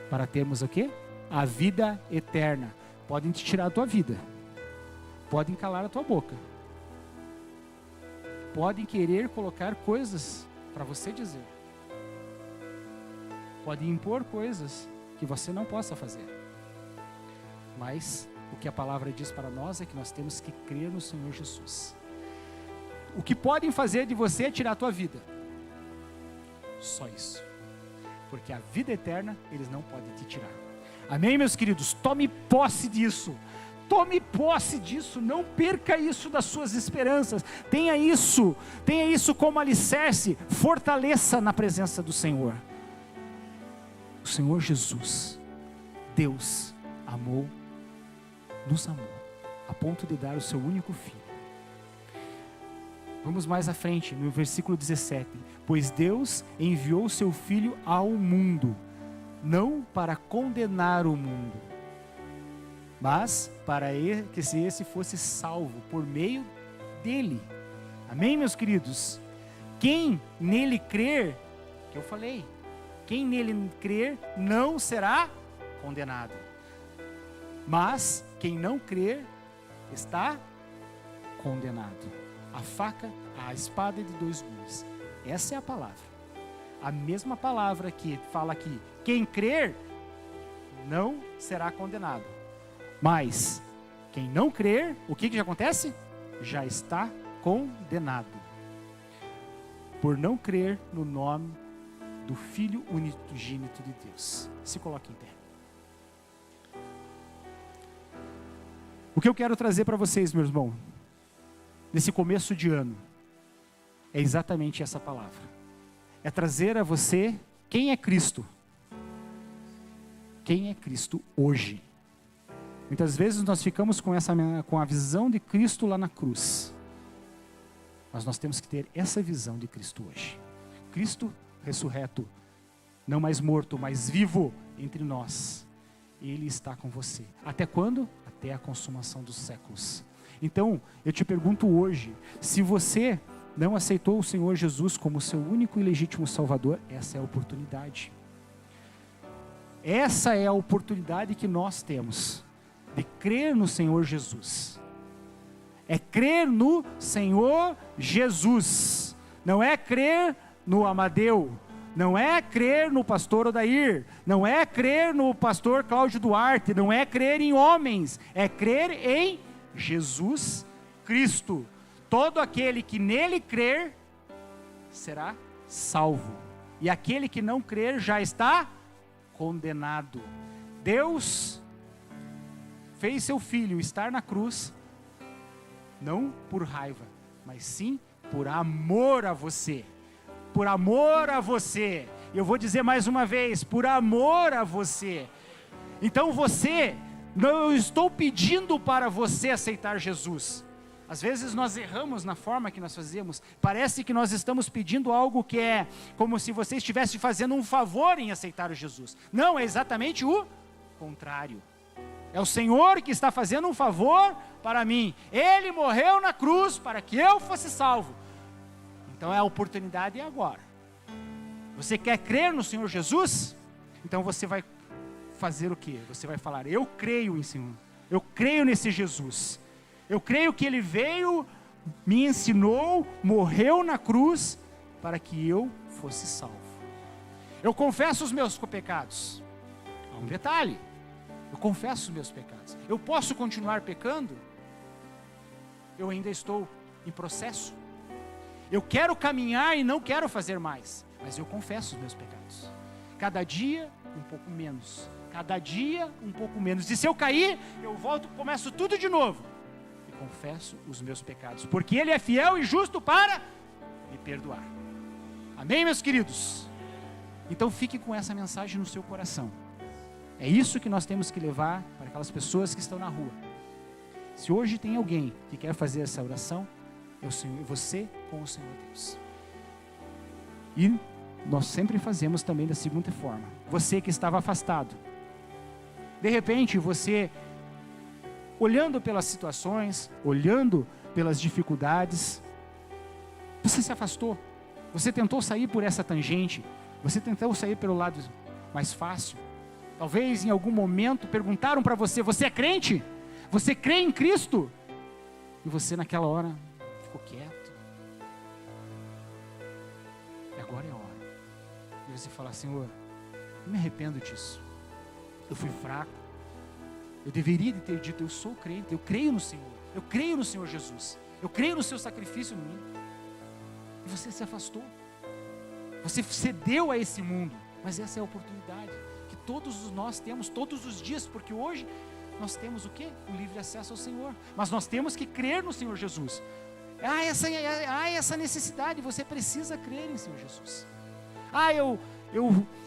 para termos o quê? A vida eterna. Podem te tirar a tua vida, podem calar a tua boca, podem querer colocar coisas para você dizer, pode impor coisas que você não possa fazer. Mas o que a palavra diz para nós é que nós temos que crer no Senhor Jesus. O que podem fazer de você é tirar a tua vida. Só isso. Porque a vida eterna eles não podem te tirar. Amém, meus queridos? Tome posse disso. Tome posse disso, não perca isso das suas esperanças. Tenha isso como alicerce. Fortaleça na presença do Senhor. O Senhor Jesus, Deus, nos amou, a ponto de dar o seu único filho. Vamos mais à frente, no versículo 17. Pois Deus enviou o seu filho ao mundo, não para condenar o mundo, mas para que esse fosse salvo por meio dele. Amém, meus queridos? Quem nele crer, que eu falei, quem nele crer não será condenado. Mas quem não crer está condenado. A faca, a espada de dois gumes. Essa é a palavra. A mesma palavra que fala aqui. Quem crer não será condenado. Mas quem não crer, o que já acontece? Já está condenado. Por não crer no nome do Filho unigênito de Deus. Se coloque em pé. O que eu quero trazer para vocês, meu irmão, nesse começo de ano, é exatamente essa palavra. É trazer a você quem é Cristo. Quem é Cristo hoje. Muitas vezes nós ficamos com a visão de Cristo lá na cruz. Mas nós temos que ter essa visão de Cristo hoje. Cristo ressurreto, não mais morto, mas vivo entre nós. Ele está com você. Até quando? Até a consumação dos séculos. Então, eu te pergunto hoje, se você não aceitou o Senhor Jesus como seu único e legítimo Salvador, essa é a oportunidade. Essa é a oportunidade que nós temos de crer no Senhor Jesus. É crer no Senhor Jesus. Não é crer no Amadeu. Não é crer no pastor Odair. Não é crer no pastor Cláudio Duarte. Não é crer em homens. É crer em Jesus Cristo. Todo aquele que nele crer será salvo. E aquele que não crer já está condenado. Deus fez seu filho estar na cruz, não por raiva, mas sim por amor a você. Por amor a você. Eu vou dizer mais uma vez, por amor a você. Então você, não estou pedindo para você aceitar Jesus. Às vezes nós erramos na forma que nós fazemos. Parece que nós estamos pedindo algo que é como se você estivesse fazendo um favor em aceitar o Jesus. Não, é exatamente o contrário. É o Senhor que está fazendo um favor para mim. Ele morreu na cruz para que eu fosse salvo. Então a oportunidade é agora. Você quer crer no Senhor Jesus? Então você vai fazer o quê? Você vai falar, eu creio em Senhor. Eu creio nesse Jesus. Eu creio que Ele veio, me ensinou, morreu na cruz para que eu fosse salvo. Eu confesso os meus pecados. Há um detalhe. Eu confesso os meus pecados. Eu posso continuar pecando? Eu ainda estou em processo. Eu quero caminhar e não quero fazer mais. Mas eu confesso os meus pecados. Cada dia, um pouco menos. Cada dia, um pouco menos. E se eu cair, eu volto, começo tudo de novo. E confesso os meus pecados. Porque Ele é fiel e justo para me perdoar. Amém, meus queridos? Então fique com essa mensagem no seu coração. É isso que nós temos que levar para aquelas pessoas que estão na rua. Se hoje tem alguém que quer fazer essa oração, é o Senhor, você com o Senhor Deus. E nós sempre fazemos também da seguinte forma. Você que estava afastado. De repente, você, olhando pelas situações, olhando pelas dificuldades, você se afastou. Você tentou sair por essa tangente. Você tentou sair pelo lado mais fácil. Talvez em algum momento perguntaram para você, você é crente? Você crê em Cristo? E você naquela hora ficou quieto. E agora é a hora. E você fala, Senhor, Eu me arrependo disso. Eu fui fraco. Eu deveria ter dito, eu sou crente, eu creio no Senhor. Eu creio no Senhor Jesus. Eu creio no seu sacrifício em mim. E você se afastou. Você cedeu a esse mundo. Mas essa é a oportunidade que todos nós temos, todos os dias, porque hoje nós temos o quê? O livre acesso ao Senhor. Mas nós temos que crer no Senhor Jesus. Há essa necessidade, você precisa crer em Senhor Jesus.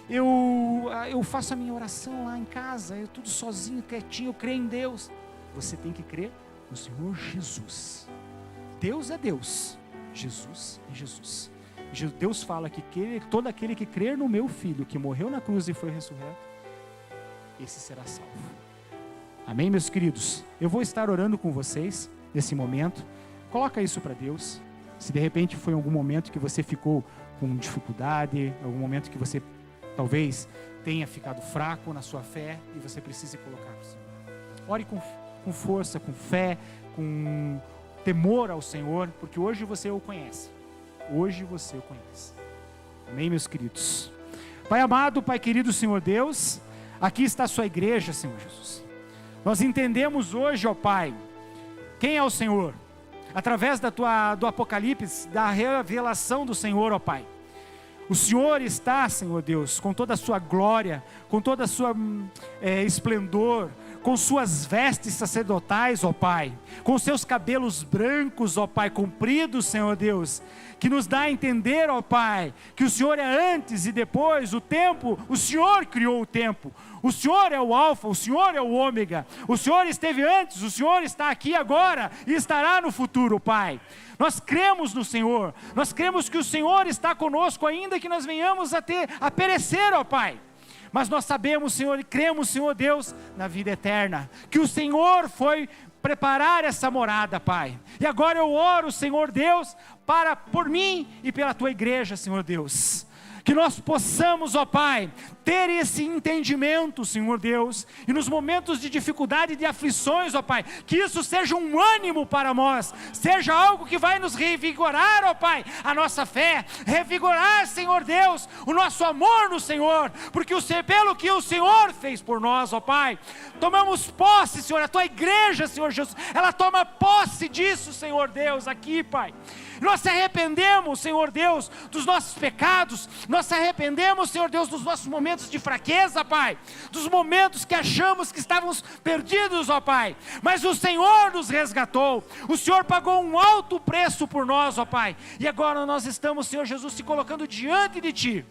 Eu faço a minha oração lá em casa, eu tudo sozinho, quietinho, eu creio em Deus. Você tem que crer no Senhor Jesus. Deus é Deus, Jesus é Jesus. Deus fala que todo aquele que crer no meu Filho, que morreu na cruz e foi ressurreto, esse será salvo. Amém, meus queridos? Eu vou estar orando com vocês nesse momento. Coloca isso para Deus. Se de repente foi algum momento que você ficou com dificuldade, algum momento que você talvez tenha ficado fraco na sua fé e você precise colocar para o Senhor. Ore com força, com fé, com temor ao Senhor, porque hoje você o conhece. Hoje você o conhece. Amém, meus queridos? Pai amado, Pai querido, Senhor Deus, aqui está a sua igreja, Senhor Jesus. Nós entendemos hoje, ó Pai, quem é o Senhor, através do Apocalipse, da revelação do Senhor, ó Pai. O Senhor está, Senhor Deus, com toda a sua glória, com toda a sua esplendor, com suas vestes sacerdotais, ó Pai, com seus cabelos brancos, ó Pai, compridos, Senhor Deus, que nos dá a entender, ó Pai, que o Senhor é antes e depois, o tempo, o Senhor criou o tempo, o Senhor é o alfa, o Senhor é o ômega, o Senhor esteve antes, o Senhor está aqui agora e estará no futuro, Pai. Nós cremos no Senhor, nós cremos que o Senhor está conosco, ainda que nós venhamos a perecer, ó Pai. Mas nós sabemos, Senhor, e cremos, Senhor Deus, na vida eterna, que o Senhor foi preparar essa morada, Pai. E agora eu oro, Senhor Deus, por mim e pela Tua igreja, Senhor Deus. Que nós possamos, ó Pai, ter esse entendimento, Senhor Deus, e nos momentos de dificuldade e de aflições, ó Pai, que isso seja um ânimo para nós, seja algo que vai nos revigorar, ó Pai, a nossa fé, revigorar, Senhor Deus, o nosso amor no Senhor, porque pelo que o Senhor fez por nós, ó Pai, tomamos posse, Senhor, a Tua igreja, Senhor Jesus, ela toma posse disso, Senhor Deus, aqui, Pai. Nós se arrependemos, Senhor Deus, dos nossos pecados, nós se arrependemos, Senhor Deus, dos nossos momentos de fraqueza, Pai, dos momentos que achamos que estávamos perdidos, ó Pai, mas o Senhor nos resgatou, o Senhor pagou um alto preço por nós, ó Pai, e agora nós estamos, Senhor Jesus, se colocando diante de Ti,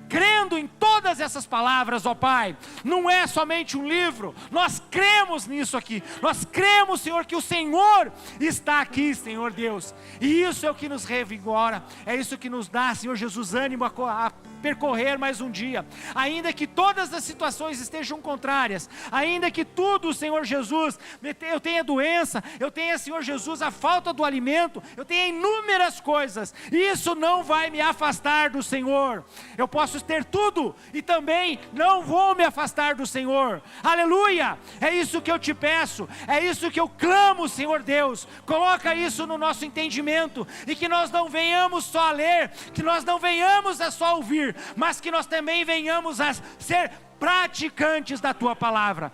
crendo em todas essas palavras, ó Pai. Não é somente um livro, nós cremos nisso aqui, nós cremos, Senhor, que o Senhor está aqui, Senhor Deus, e isso é o que nos revigora, é isso que nos dá, Senhor Jesus, ânimo a percorrer mais um dia, ainda que todas as situações estejam contrárias, ainda que tudo, Senhor Jesus, eu tenha doença, eu tenha, Senhor Jesus, a falta do alimento, eu tenha inúmeras coisas, isso não vai me afastar do Senhor. Eu posso ter tudo e também não vou me afastar do Senhor, aleluia. É isso que eu te peço, é isso que eu clamo, Senhor Deus. Coloca isso no nosso entendimento, e que nós não venhamos só a ler, que nós não venhamos a só ouvir, mas que nós também venhamos a ser praticantes da Tua palavra.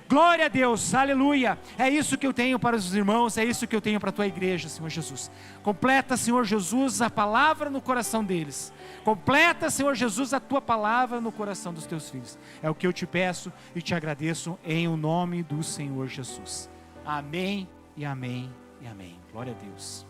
Glória a Deus, aleluia. É isso que eu tenho para os irmãos, é isso que eu tenho para a Tua igreja, Senhor Jesus. Completa, Senhor Jesus, a palavra no coração deles. Completa, Senhor Jesus, a Tua palavra no coração dos Teus filhos. É o que eu te peço e te agradeço em o nome do Senhor Jesus. Amém e amém e amém. Glória a Deus.